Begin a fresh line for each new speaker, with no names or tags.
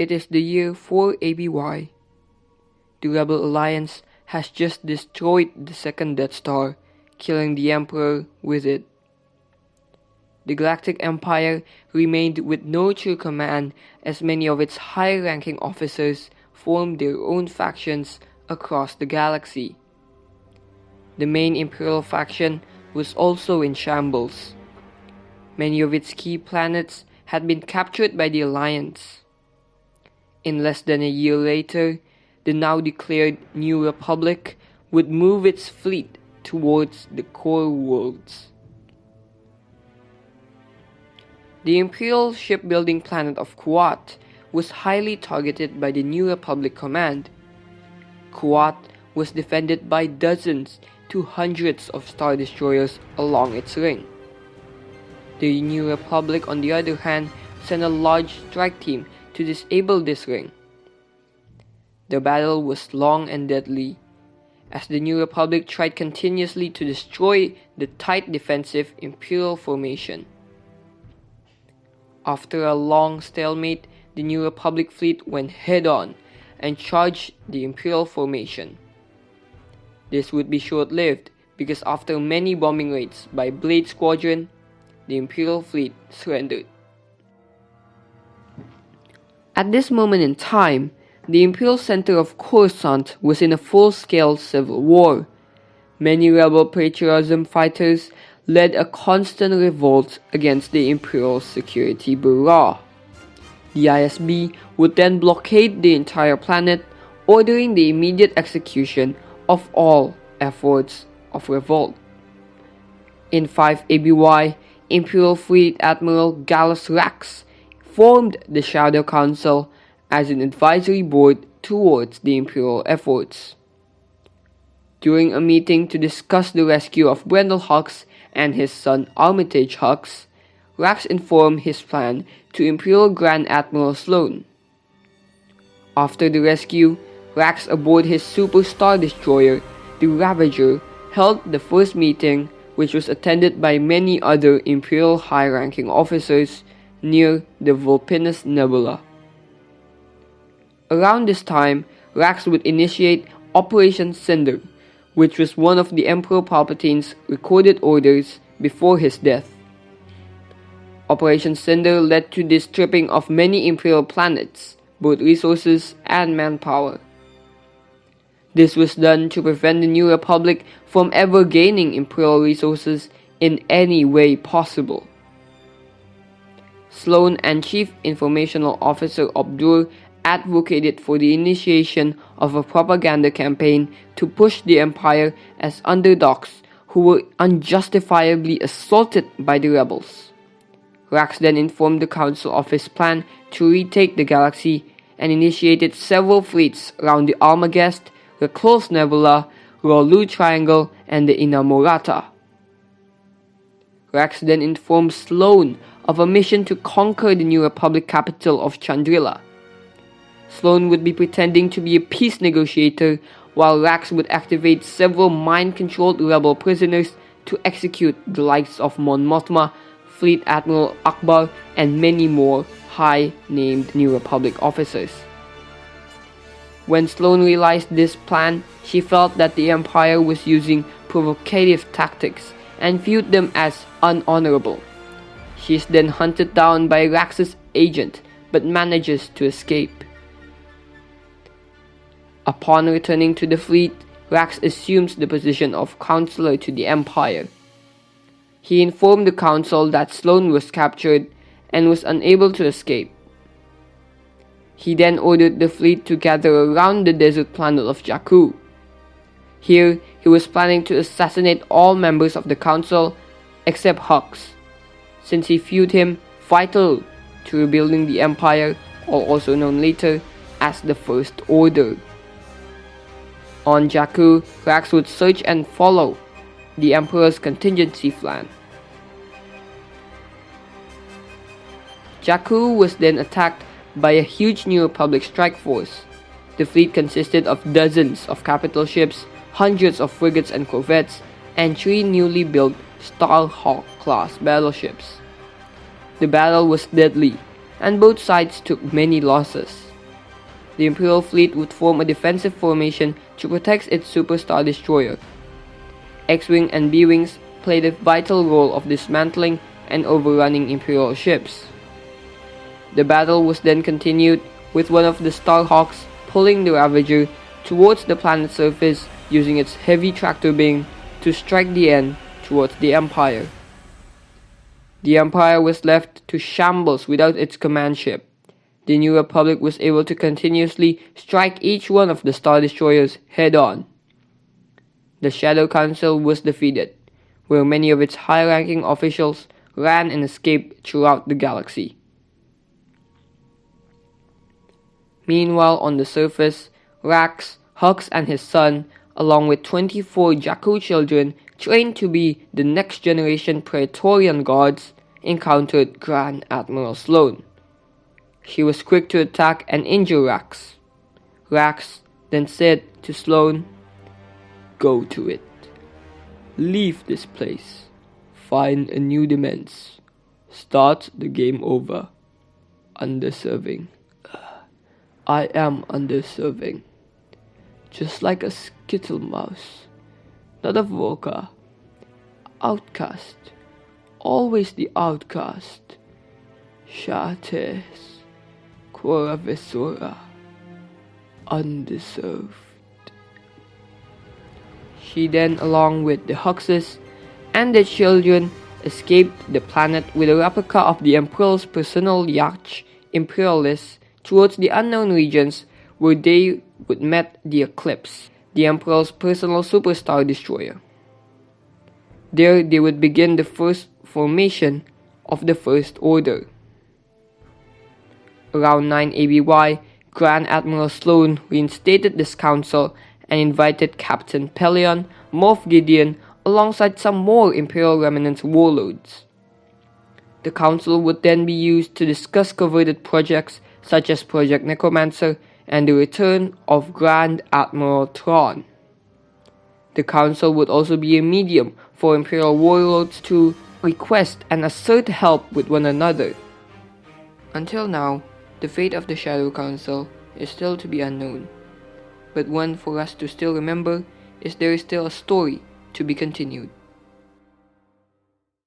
It is the year 4 ABY. The Rebel Alliance has just destroyed the second Death Star, killing the Emperor with it. The Galactic Empire remained with no true command as many of its high-ranking officers formed their own factions across the galaxy. The main Imperial faction was also in shambles. Many of its key planets had been captured by the Alliance. In less than a year later, the now declared New Republic would move its fleet towards the core worlds. The Imperial shipbuilding planet of Kuat was highly targeted by the New Republic command. Kuat was defended by dozens to hundreds of Star Destroyers along its ring. The New Republic, on the other hand, sent a large strike team to disable this ring. The battle was long and deadly, as the New Republic tried continuously to destroy the tight defensive Imperial formation. After a long stalemate, the New Republic fleet went head-on and charged the Imperial formation. This would be short-lived because after many bombing raids by Blade Squadron, the Imperial fleet surrendered. At this moment in time, the Imperial center of Coruscant was in a full-scale civil war. Many rebel patriotism fighters led a constant revolt against the Imperial Security Bureau. The ISB would then blockade the entire planet, ordering the immediate execution of all efforts of revolt. In 5 ABY, Imperial Fleet Admiral Gallus Rax formed the Shadow Council as an advisory board towards the Imperial efforts. During a meeting to discuss the rescue of Brendel Hux and his son Armitage Hux, Rax informed his plan to Imperial Grand Admiral Sloane. After the rescue, Rax aboard his Super Star Destroyer, the Ravager, held the first meeting, which was attended by many other Imperial high-ranking officers near the Vulpinus Nebula. Around this time, Rax would initiate Operation Cinder, which was one of the Emperor Palpatine's recorded orders before his death. Operation Cinder led to the stripping of many Imperial planets, both resources and manpower. This was done to prevent the New Republic from ever gaining Imperial resources in any way possible. Sloane and Chief Informational Officer Obdur advocated for the initiation of a propaganda campaign to push the Empire as underdogs who were unjustifiably assaulted by the rebels. Rax then informed the Council of his plan to retake the galaxy and initiated several fleets around the Almagest, the Close Nebula, Rolu Triangle, and the Inamorata. Rax then informed Sloane of a mission to conquer the New Republic capital of Chandrila. Sloane would be pretending to be a peace negotiator, while Rax would activate several mind-controlled rebel prisoners to execute the likes of Mon Mothma, Fleet Admiral Akbar, and many more high-named New Republic officers. When Sloane realized this plan, she felt that the Empire was using provocative tactics and viewed them as unhonorable. She is then hunted down by Rax's agent, but manages to escape. Upon returning to the fleet, Rax assumes the position of counselor to the Empire. He informed the Council that Sloane was captured and was unable to escape. He then ordered the fleet to gather around the desert planet of Jakku. Here, he was planning to assassinate all members of the Council except Hux, since he viewed him vital to rebuilding the Empire, or also known later as the First Order. On Jakku, Rax would search and follow the Emperor's contingency plan. Jakku was then attacked by a huge New Republic strike force. The fleet consisted of dozens of capital ships, hundreds of frigates and corvettes, and 3 newly built Starhawk-class battleships. The battle was deadly, and both sides took many losses. the Imperial fleet would form a defensive formation to protect its Super Star Destroyer. X-Wing and B-Wings played a vital role of dismantling and overrunning Imperial ships. The battle was then continued with one of the Starhawks pulling the Ravager towards the planet's surface using its heavy tractor beam to strike the end towards the Empire. The Empire was left to shambles without its command ship. The New Republic was able to continuously strike each one of the Star Destroyers head-on. The Shadow Council was defeated, where many of its high-ranking officials ran and escaped throughout the galaxy. Meanwhile, on the surface, Rax, Hux and his son, along with 24 Jakku children trained to be the next generation Praetorian Guards, encountered Grand Admiral Sloane. He was quick to attack and injure Rax. Rax then said to Sloane, "Go to it. Leave this place. Find a new dimens. Start the game over. Underserving. I am underserving. Just like a skittle mouse. Not a Voka. Outcast. Always the outcast. Shates. Quora Vesora. Undeserved." She then, along with the Huxes and their children, escaped the planet with a replica of the Emperor's personal yacht, Imperialis, towards the unknown regions where they would meet the Eclipse, the Emperor's personal superstar destroyer. There they would begin the first formation of the First Order. Around 9 ABY, Grand Admiral Sloane reinstated this council and invited Captain Pelion, Moff Gideon, alongside some more Imperial Remnants warlords. The council would then be used to discuss coveted projects such as Project Necromancer and the return of Grand Admiral Thrawn. The council would also be a medium for Imperial warlords to request and assert help with one another. Until now, the fate of the Shadow Council is still to be unknown, but one for us to still remember is there is still a story to be continued.